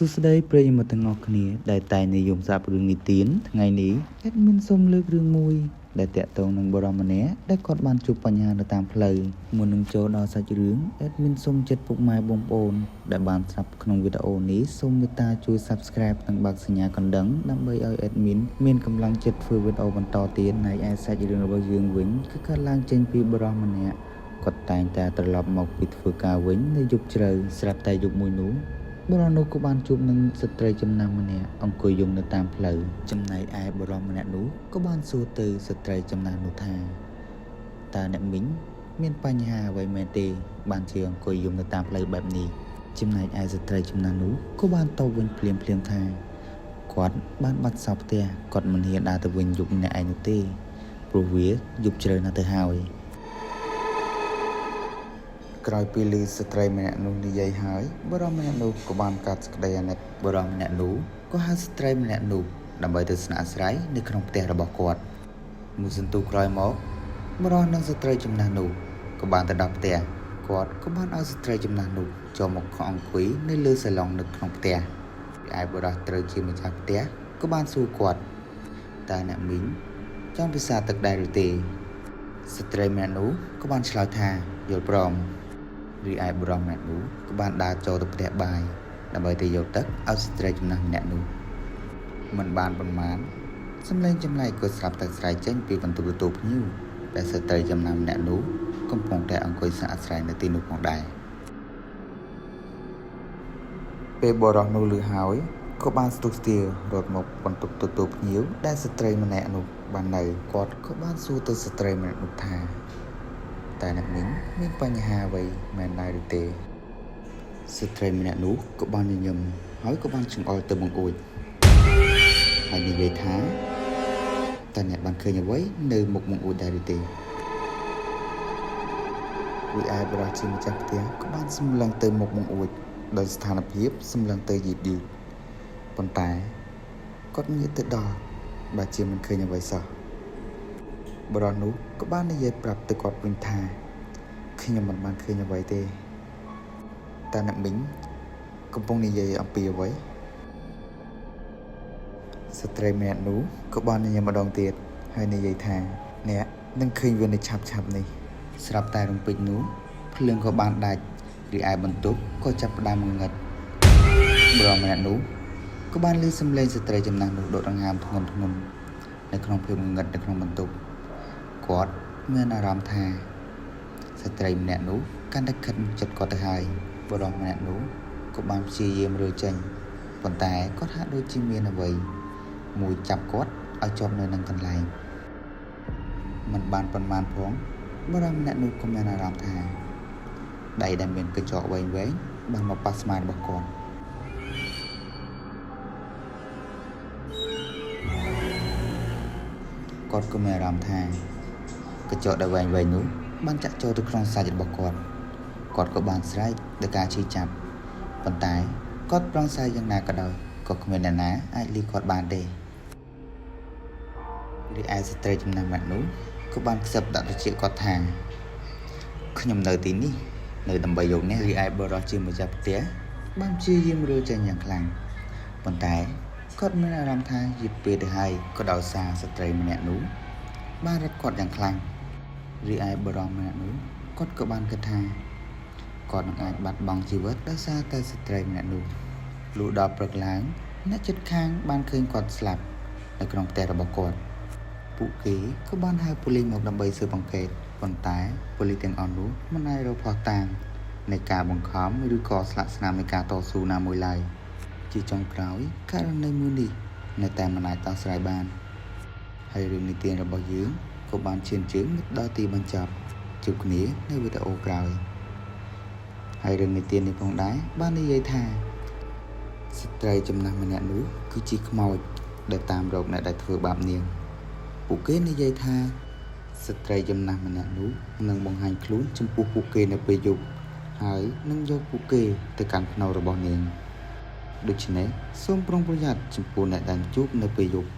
សួស្តីប្រិយមិត្តទាំងអស់គ្នាដែលតែងនិយមស្ដាប់រឿងនិទានថ្ងៃនេះអេដមីនសូមលើករឿងមួយដែលតាក់ទងនឹងបុរសម្នាក់ដែលគាត់បានជួបបញ្ហានៅតាមផ្លូវមុននឹងចូលដល់សាច់រឿងអេដមីនសូមចិត្តពុកម៉ែបងប្អូនដែលបានស្ដាប់ក្នុងវីដេអូនេះសូមមេត្តាជួយ Subscribe និងបើកសញ្ញាកណ្ដឹងដើម្បីឲ្យអេដមីនមានកម្លាំងចិត្តធ្វើវីដេអូបន្តទៀតហើយឯសាច់រឿងរបស់យើងវិញគឺកើតឡើងចេញពីបុរសម្នាក់គាត់តែងតែត្រឡប់មកពីធ្វើការវិញនៅយប់ជ្រៅស្រាប់តែយប់មួយនោះបុរសនោះក៏បានជួបនឹងស្ត្រីចំណាស់ម្នាក់អង្គុយយំនៅតាមផ្លូវចំណែកឯបុរសម្នាក់នោះក៏បានសួរទៅស្ត្រីចំណាស់នោះថាតើអ្នកមីងមានបញ្ហាអ្វីមែនទេបានជាអង្គុយយំនៅតាមផ្លូវបែបនេះចំណែកឯស្ត្រីចំណាស់នោះក៏បានតបវិញភ្លាមថាគាត់បានបាត់សោផ្ទះគាត់មិនហ៊ានដើរទៅវិញយប់ម្នាក់ឯងនោះទេព្រោះវាយប់ជ្រៅណាស់ទៅហើយក្រោយពីឮស្ត្រីម្នាក់នោះនិយាយហើយបុរសម្នាក់នោះក៏បានកាត់សេចក្តីអាណិតបុរសម្នាក់នោះក៏ហៅស្ត្រីម្នាក់នោះដើម្បីទៅស្នាក់អាស្រ័យនៅក្នុងផ្ទះរបស់គាត់មួយសន្ទុះក្រោយមកបុរសនិងស្ត្រីចំណាស់នោះក៏បានទៅដល់ផ្ទះគាត់ក៏បានឲ្យស្ត្រីចំណាស់នោះចូលមកអង្គុយនៅលើសាឡុងនៅក្នុងផ្ទះឯបុរសត្រូវជាម្ចាស់ផ្ទះក៏បានសួរគាត់តើអ្នកមីងចង់ពិសាទឹកដែរឬទេស្ត្រីម្នាក់នោះក៏បានឆ្លើយថាយល់ព្រមរីឯបុរសម្នាក់នោះក៏បានដើរចូលទៅផ្ទះបាយដើម្បីទៅយកទឹកឲ្យស្ត្រីចំណាស់ម្នាក់នោះមិនបានប៉ុន្មានសម្លេងចម្លែកក៏ស្រាប់តែស្រែកចេញពីបន្ទប់ទទួលភ្ញៀវដែលស្ត្រីចំណាស់ម្នាក់នោះកំពុងតែអង្គុយស្នាក់អាស្រ័យនៅទីនោះផងដែរពេលបុរសនោះឮហើយក៏បានស្ទុះស្ទារត់មកបន្ទប់ទទួលភ្ញៀវដែលស្ត្រីម្នាក់នោះបាននៅគាត់ក៏បានសួរទៅស្ត្រីម្នាក់នោះថាតែអ្នកមីងមានបញ្ហាអ្វីមែនដែរឬទេស្ត្រីម្នាក់នោះក៏បានញញឹមហើយក៏បានចង្អុលទៅបង្អួចហើយនិយាយថាតើអ្នកបានឃើញអ្វីនៅមុខបង្អួចដែរឬទេរីឯបុរសជាម្ចាស់ផ្ទះក៏បានសម្លឹងទៅមុខបង្អួចដោយស្ថានភាពសម្លឹងទៅយឺតប៉ុន្តែគាត់ងាកទៅដល់បើជាមិនឃើញអ្វីសោះបុរសនោះក៏បាននិយាយប្រាប់ទៅគាត់វិញថាខ្ញុំមិនបានឃើញអ្វីទេតែអ្នកមីងកំពុងនិយាយអំពីអ្វីស្ត្រីម្នាក់នោះក៏បានញញឹមម្ដងទៀតហើយនិយាយថាអ្នកនឹងឃើញវានៅឆាប់នេះស្រាប់តែរំពេចនោះភ្លើងក៏បានដាច់រីឯបន្ទប់ក៏ចាប់ផ្ដើមងឹតបុរសម្នាក់នោះក៏បានឮសំឡេងស្ត្រីចំណាស់នោះដកដង្ហើមធ្ងន់នៅក្នុងភាពងឹតនៅក្នុងបន្ទប់គាត់មានអារម្មណ៍ថាស្ត្រីម្នាក់នោះកាន់តែខិតចិត្តគាត់ទៅហើយបុរសម្នាក់នោះក៏បានព្យាយាមរើចេញប៉ុន្តែគាត់ហាក់ដូចជាមានអ្វីមួយចាប់គាត់ឲ្យជាប់នៅនឹងកន្លែងមិនបានប៉ុន្មានផងបុរសម្នាក់នោះក៏មានអារម្មណ៍ថាដៃដែលមានកញ្ចក់វែងបានមកប៉ះស្មារបស់គាត់គាត់ក៏មានអារម្មណ៍ថាកញ្ចក់ដែលវែងនោះបានចាក់ចូលទៅក្នុងសាច់របស់គាត់ក៏បានស្រែកដោយការឈឺចាប់ប៉ុន្តែគាត់ប្រឹងសាយយ៉ាងណាក៏ដោយក៏គ្មានអ្នកណាអាចលីគាត់បានទេរីឯស្ត្រីចំណាស់ម្នាក់នោះក៏បានខ្សឹបដាក់ត្រចៀកគាត់ថាខ្ញុំនៅទីនេះនៅដើម្បីយកអ្នករីឯបុរសជាម្ចាស់ផ្ទះបានព្យាយាមរើចេញយ៉ាងខ្លាំងប៉ុន្តែគាត់មានអារម្មណ៍ថាយឺតពេលទៅហើយក៏ដោយសារស្ត្រីម្នាក់នោះបានរត់គាត់យ៉ាងខ្លាំងរីឯបុរសម្នាក់នោះគាត់ក៏បានគិតថាគាត់នឹងអាចបាត់បង់ជីវិតដោយសារតែស្ត្រីម្នាក់នោះលុះដល់ព្រឹកឡើងអ្នកជិតខាងបានឃើញគាត់ស្លាប់នៅក្នុងផ្ទះរបស់គាត់ពួកគេក៏បានហៅប៉ូលីសមកដើម្បីស៊ើបអង្កេតប៉ុន្តែប៉ូលីសទាំងអស់នោះមិនអាចរកភស្តុតាងនៃការបង្ខំឬក៏ស្លាកស្នាមនៃការតស៊ូណាមួយឡើយជាចុងក្រោយករណីមួយនេះនៅតែមិនអាចដោះស្រាយបានហើយរឿងនិទានរបស់យើងក៏បានឈានជើងដល់ទីបញ្ចប់ជួបគ្នានៅវីដេអូក្រោយហើយរឿងនិទាននេះផងដែរបាននិយាយថាស្ត្រីចំណាស់ម្នាក់នោះគឺជាខ្មោចដែលតាមរកអ្នកដែលធ្វើបាបនាងពួកគេនិយាយថាស្ត្រីចំណាស់ម្នាក់នោះនឹងបង្ហាញខ្លួនចំពោះពួកគេនៅពេលយប់ហើយនឹងយកពួកគេទៅកាន់ភ្នំរបស់នាងដូច្នេះសូមប្រុងប្រយ័ត្នចំពោះអ្នកដែលជួបនៅពេលយប់